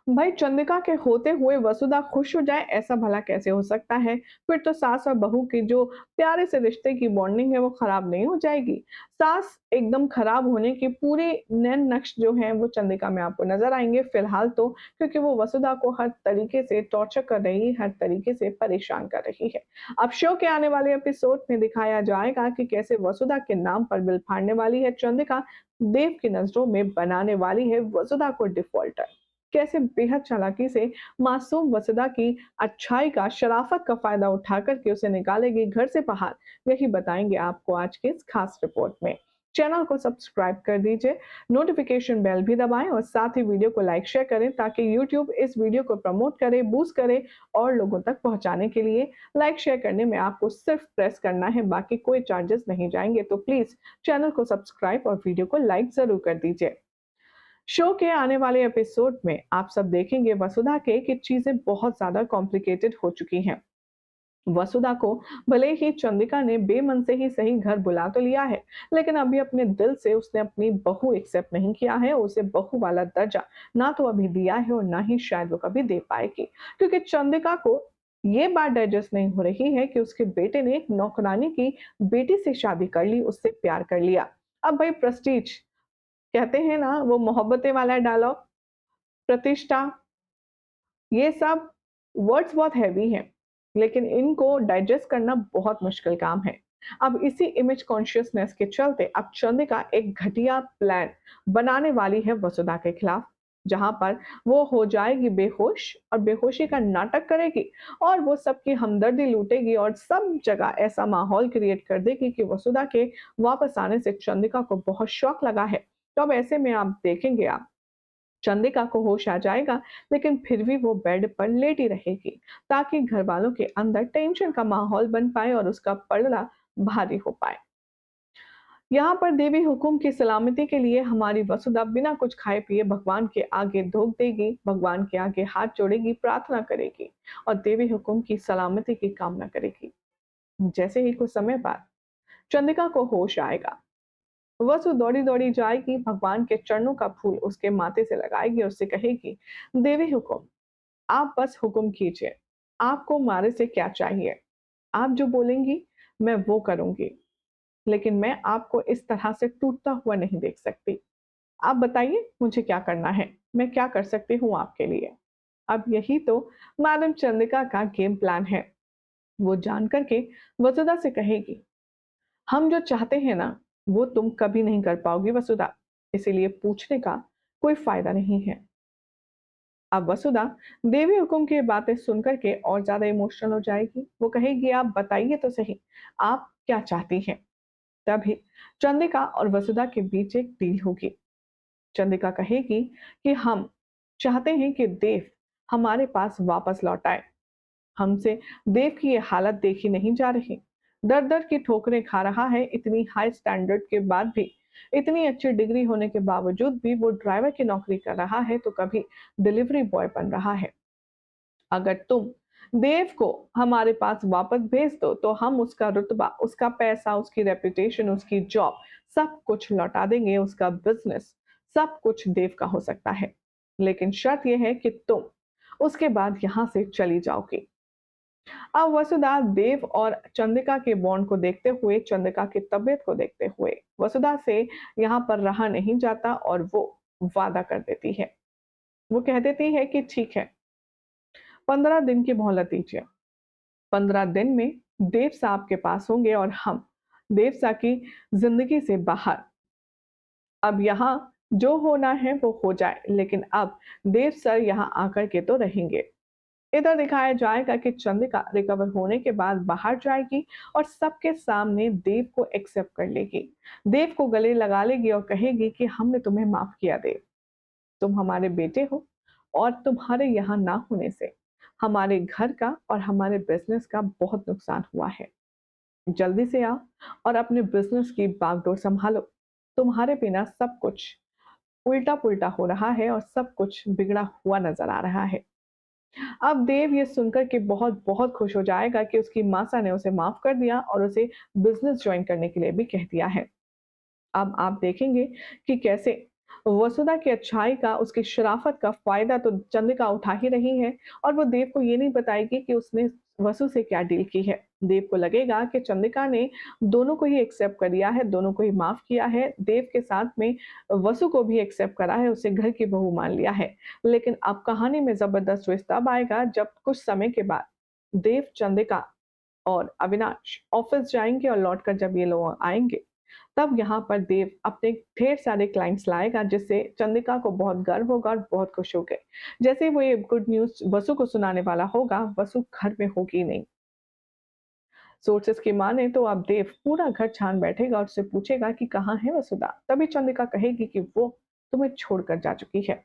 भाई चंद्रिका के होते हुए वसुधा खुश हो जाए ऐसा भला कैसे हो सकता है? फिर तो सास और बहू की जो प्यारे से रिश्ते की बॉन्डिंग है वो खराब नहीं हो जाएगी। सास एकदम खराब होने की पूरी नैन नक्श जो है वो चंद्रिका में आपको नजर आएंगे फिलहाल तो, क्योंकि वो वसुधा को हर तरीके से टॉर्चर कर रही है, हर तरीके से परेशान कर रही है। अब शो के आने वाले एपिसोड में दिखाया जाएगा कि कैसे वसुधा के नाम पर बिल फाड़ने वाली है चंद्रिका, देव की नजरों में बनाने वाली है वसुधा को डिफॉल्टर, कैसे बेहद चालाकी से मासूम वसुधा की अच्छाई का, शराफत का फायदा उठा करके उसे निकालेगी घर से बाहर, यही बताएंगे आपको आज के इस खास रिपोर्ट में। चैनल को सब्सक्राइब कर दीजिए, नोटिफिकेशन बेल भी दबाएं और साथ ही वीडियो को लाइक शेयर करें ताकि यूट्यूब इस वीडियो को प्रमोट करे, बूस्ट करे और लोगों तक पहुंचाने के लिए। लाइक शेयर करने में आपको सिर्फ प्रेस करना है, बाकी कोई चार्जेस नहीं जाएंगे, तो प्लीज चैनल को सब्सक्राइब और वीडियो को लाइक जरूर कर दीजिए। शो के आने वाले एपिसोड में आप सब देखेंगे वसुधा के कि चीजें बहुत ज्यादा कॉम्प्लिकेटेड हो चुकी हैं। वसुधा को भले ही चंद्रिका ने बेमन से ही सही घर बुला तो लिया है, लेकिन अभी अपने दिल से उसने अपनी बहू एक्सेप्ट नहीं किया है, उसे बहू वाला दर्जा ना तो अभी दिया है और ना ही शायद वो कभी दे पाएगी, क्योंकि चंद्रिका को ये बात डाइजेस्ट नहीं हो रही है कि उसके बेटे ने एक नौकरानी की बेटी से शादी कर ली, उससे प्यार कर लिया। अब भाई प्रेस्टीज, कहते हैं ना वो मोहब्बतें वाला डायलॉग, प्रतिष्ठा, ये सब वर्ड्स बहुत हैवी हैं, लेकिन इनको डाइजेस्ट करना बहुत मुश्किल काम है। अब इसी इमेज कॉन्शियसनेस के चलते अब चंद्रिका एक घटिया प्लान बनाने वाली है वसुधा के खिलाफ, जहां पर वो हो जाएगी बेहोश और बेहोशी का नाटक करेगी और वो सबकी हमदर्दी लूटेगी और सब जगह ऐसा माहौल क्रिएट कर देगी कि वसुधा के वापस आने से चंद्रिका को बहुत शौक लगा है। तो अब ऐसे में आप देखेंगे, आप चंद्रिका को होश आ जाएगा, लेकिन फिर भी वो बेड पर लेटी रहेगी ताकि घर वालों के अंदर टेंशन का माहौल बन पाए और उसका पलड़ा भारी हो पाए। यहाँ पर देवी हुकुम की सलामती के लिए हमारी वसुधा बिना कुछ खाए पिए भगवान के आगे धोख देगी, भगवान के आगे हाथ जोड़ेगी, प्रार्थना करेगी और देवी हुकुम की सलामती की कामना करेगी। जैसे ही कुछ समय बाद चंद्रिका को होश आएगा, वसु दौड़ी दौड़ी जाएगी, भगवान के चरणों का फूल उसके माथे से लगाएगी और उससे कहेगी, देवी हुकुम, आप बस हुक्म कीजिए, आपको मारे से क्या चाहिए? आप जो बोलेंगी मैं वो करूंगी, लेकिन मैं आपको इस तरह से टूटता हुआ नहीं देख सकती। आप बताइए मुझे क्या करना है? मैं क्या कर सकती हूँ आपके लिए? अब यही तो मैडम चंद्रिका का गेम प्लान है। वो जान करके वसुधा से कहेगी, हम जो चाहते हैं ना वो तुम कभी नहीं कर पाओगी वसुधा, इसीलिए पूछने का कोई फायदा नहीं है। अब वसुधा देवी हुकुम की बातें सुनकर के और ज्यादा इमोशनल हो जाएगी। वो कहेगी, आप बताइए तो सही, आप क्या चाहती हैं? तभी चंद्रिका और वसुधा के बीच एक डील होगी। चंद्रिका कहेगी कि हम चाहते हैं कि देव हमारे पास वापस लौट आए। हमसे देव की ये हालत देखी नहीं जा रही। दर दर की ठोकरें खा रहा है, इतनी हाई स्टैंडर्ड के बाद भी, इतनी अच्छी डिग्री होने के बावजूद भी वो ड्राइवर की नौकरी कर रहा है तो कभी डिलीवरी बॉय बन रहा है। अगर तुम देव को हमारे पास वापस भेज दो तो हम उसका रुतबा, उसका पैसा, उसकी रेपुटेशन, उसकी जॉब, सब कुछ लौटा देंगे, उसका बिजनेस, सब कुछ देव का हो सकता है। लेकिन शर्त यह है कि तुम उसके बाद यहां से चली जाओगी। अब वसुधा देव और चंद्रिका के बॉन्ड को देखते हुए, चंद्रिका की तबीयत को देखते हुए वसुधा से यहाँ पर रहा नहीं जाता और वो वादा कर देती है। वो कह देती है कि ठीक है, 15 दिन की मोहलत दीजिए। 15 दिन में देव साहब के पास होंगे और हम देव साहब की जिंदगी से बाहर। अब यहाँ जो होना है वो हो जाए, लेकिन अब देव सर यहाँ आकर के तो रहेंगे। इधर दिखाया जाएगा कि चंद्रिका रिकवर होने के बाद बाहर जाएगी और सबके सामने देव को एक्सेप्ट कर लेगी, देव को गले लगा लेगी और कहेगी कि हमने तुम्हें माफ किया देव, तुम हमारे बेटे हो और तुम्हारे यहाँ ना होने से हमारे घर का और हमारे बिजनेस का बहुत नुकसान हुआ है। जल्दी से आओ और अपने बिजनेस की बागडोर संभालो, तुम्हारे बिना सब कुछ उल्टा पुल्टा हो रहा है और सब कुछ बिगड़ा हुआ नजर आ रहा है। अब देव ये सुनकर के बहुत बहुत खुश हो जाएगा कि उसकी मासा ने उसे माफ कर दिया और उसे बिजनेस ज्वाइन करने के लिए भी कह दिया है। अब आप देखेंगे कि कैसे वसुधा की अच्छाई का, उसकी शराफ़त का फ़ायदा तो चंद्रिका उठा ही रही है और वो देव को ये नहीं बताएगी कि उसने वसु से क्या डील की है। देव को लगेगा कि चंद्रिका ने दोनों को ही एक्सेप्ट कर लिया है, दोनों को ही माफ़ किया है, देव के साथ में वसु को भी एक्सेप्ट करा है, उसे घर की बहू मान लिया है। लेकिन अब कहानी में ज़बरदस्त ट्विस्ट तब आएगा जब कुछ समय के बाद देव, चंद्रिका और अविनाश ऑफ़िस जाएँगे और लौटकर जब ये लोग आएँगे, तब यहाँ पर देव अपने ढेर सारे क्लाइंट्स लाएगा जिससे चंद्रिका को बहुत गर्व होगा और बहुत खुश होंगे। जैसे ही वो ये गुड न्यूज़ वसु को सुनाने वाला होगा, वसु घर में होगी नहीं। सोर्सेस की माने तो अब देव पूरा घर छान बैठेगा और उससे पूछेगा कि कहाँ है वसुधा? तभी चंद्रिका कहेगी कि वो तुम्हें छोड़कर जा चुकी है।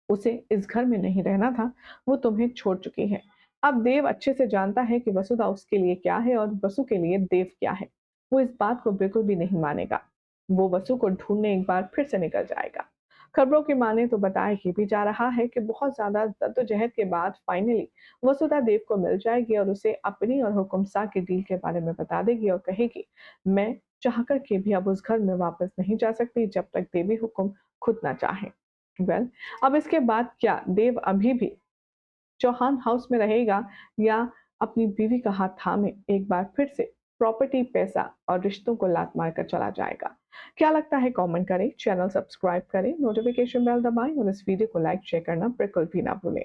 उसे इस घर में नहीं रहना था, वो तुम्हें छोड़ चुकी है। अब देव अच्छे से जानता है कि वसुधा उसके लिए क्या है और वसु के लिए देव क्या है। वो इस बात को बिल्कुल भी नहीं मानेगा। वो वसु को ढूँढने एक बार फिर से निकल जाएगा। खबरों की माने तो बताया ये भी जा रहा है कि बहुत ज़्यादा जद्दोजहद के बाद फाइनली वसुधा देव को मिल जाएगी और उसे अपनी और हुक्मसा की डील के बारे में बता देगी और कहेगी, मैं चाहकर के भी अब उस घर में वापस नहीं जा सकती जब तक देवी हुक्म खुद ना चाहे। वेल अब इसके बाद क्या देव अभी भी चौहान हाउस में रहेगा या अपनी बीवी का हाथ थामे एक बार फिर से प्रॉपर्टी, पैसा और रिश्तों को लात मारकर चला जाएगा? क्या लगता है कमेंट करें, चैनल सब्सक्राइब करें, नोटिफिकेशन बेल दबाएं और इस वीडियो को लाइक शेयर करना बिल्कुल भी ना भूलें।